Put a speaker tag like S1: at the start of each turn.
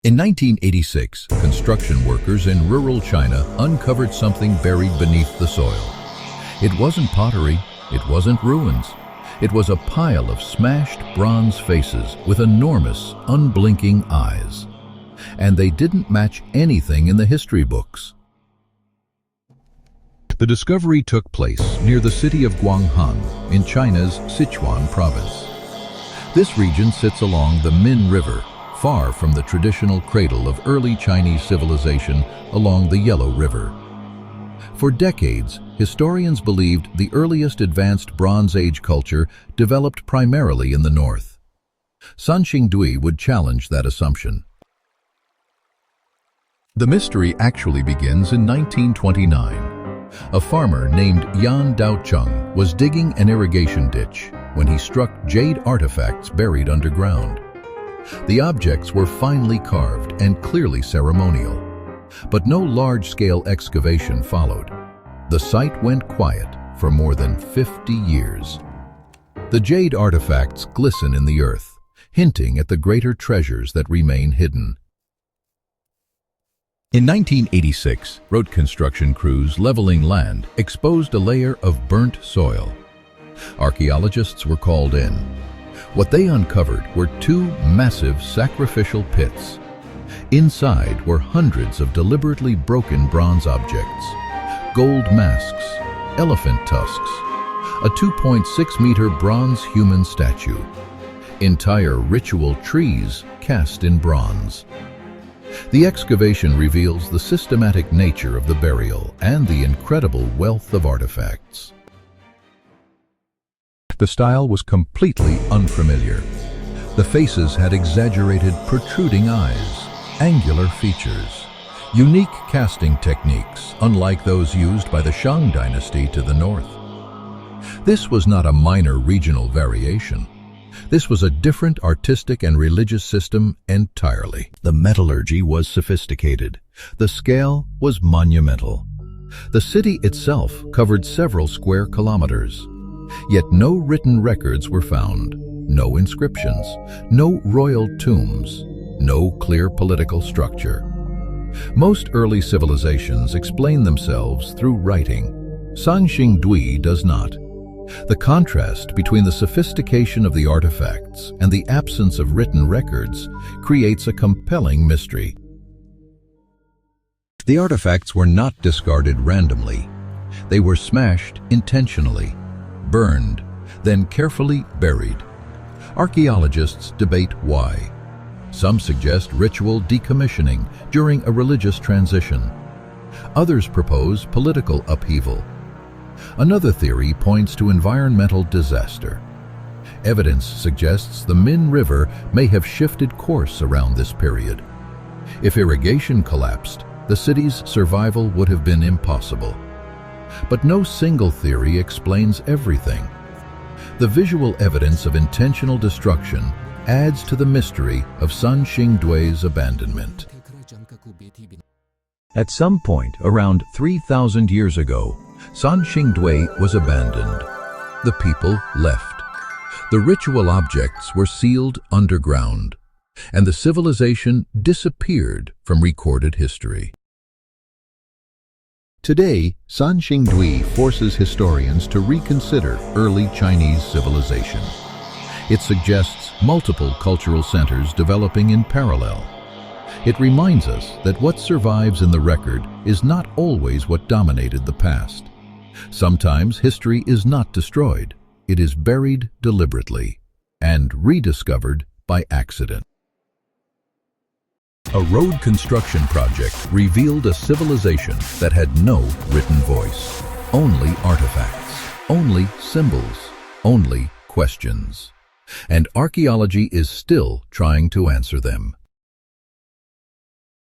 S1: In 1986, construction workers in rural China uncovered something buried beneath the soil. It wasn't pottery, it wasn't ruins. It was a pile of smashed bronze faces with enormous, unblinking eyes. And they didn't match anything in the history books. The discovery took place near the city of Guanghan in China's Sichuan province. This region sits along the Min River, far from the traditional cradle of early Chinese civilization along the Yellow River. For decades, historians believed the earliest advanced Bronze Age culture developed primarily in the north. Sun Xingdui would challenge that assumption. The mystery actually begins in 1929. A farmer named Yan Daocheng was digging an irrigation ditch when he struck jade artifacts buried underground. The objects were finely carved and clearly ceremonial, but no large-scale excavation followed. The site went quiet for more than 50 years. The jade artifacts glisten in the earth, hinting at the greater treasures that remain hidden. In 1986, road construction crews leveling land exposed a layer of burnt soil. Archaeologists were called in. What they uncovered were two massive sacrificial pits. Inside were hundreds of deliberately broken bronze objects, gold masks, elephant tusks, a 2.6-meter bronze human statue, entire ritual trees cast in bronze. The excavation reveals the systematic nature of the burial and the incredible wealth of artifacts. The style was completely unfamiliar. The faces had exaggerated protruding eyes, angular features, unique casting techniques unlike those used by the Shang dynasty to the north. This was not a minor regional variation. This was a different artistic and religious system entirely. The metallurgy was sophisticated. The scale was monumental. The city itself covered several square kilometers. Yet no written records were found, no inscriptions, no royal tombs, no clear political structure. Most early civilizations explain themselves through writing. Sun Xingdui does not. The contrast between the sophistication of the artifacts and the absence of written records creates a compelling mystery. The artifacts were not discarded randomly. They were smashed intentionally, burned, then carefully buried. Archaeologists debate why. Some suggest ritual decommissioning during a religious transition. Others propose political upheaval. Another theory points to environmental disaster. Evidence suggests the Min River may have shifted course around this period. If irrigation collapsed, the city's survival would have been impossible. But no single theory explains everything. The visual evidence of intentional destruction adds to the mystery of Sun Xingdui's abandonment. At some point around 3,000 years ago, Sun Xingdui was abandoned. The people left. The ritual objects were sealed underground, and the civilization disappeared from recorded history. Today, Sun Xingdui forces historians to reconsider early Chinese civilization. It suggests multiple cultural centers developing in parallel. It reminds us that what survives in the record is not always what dominated the past. Sometimes history is not destroyed. It is buried deliberately and rediscovered by accident. A road construction project revealed a civilization that had no written voice, only artifacts, only symbols, only questions. And archaeology is still trying to answer them.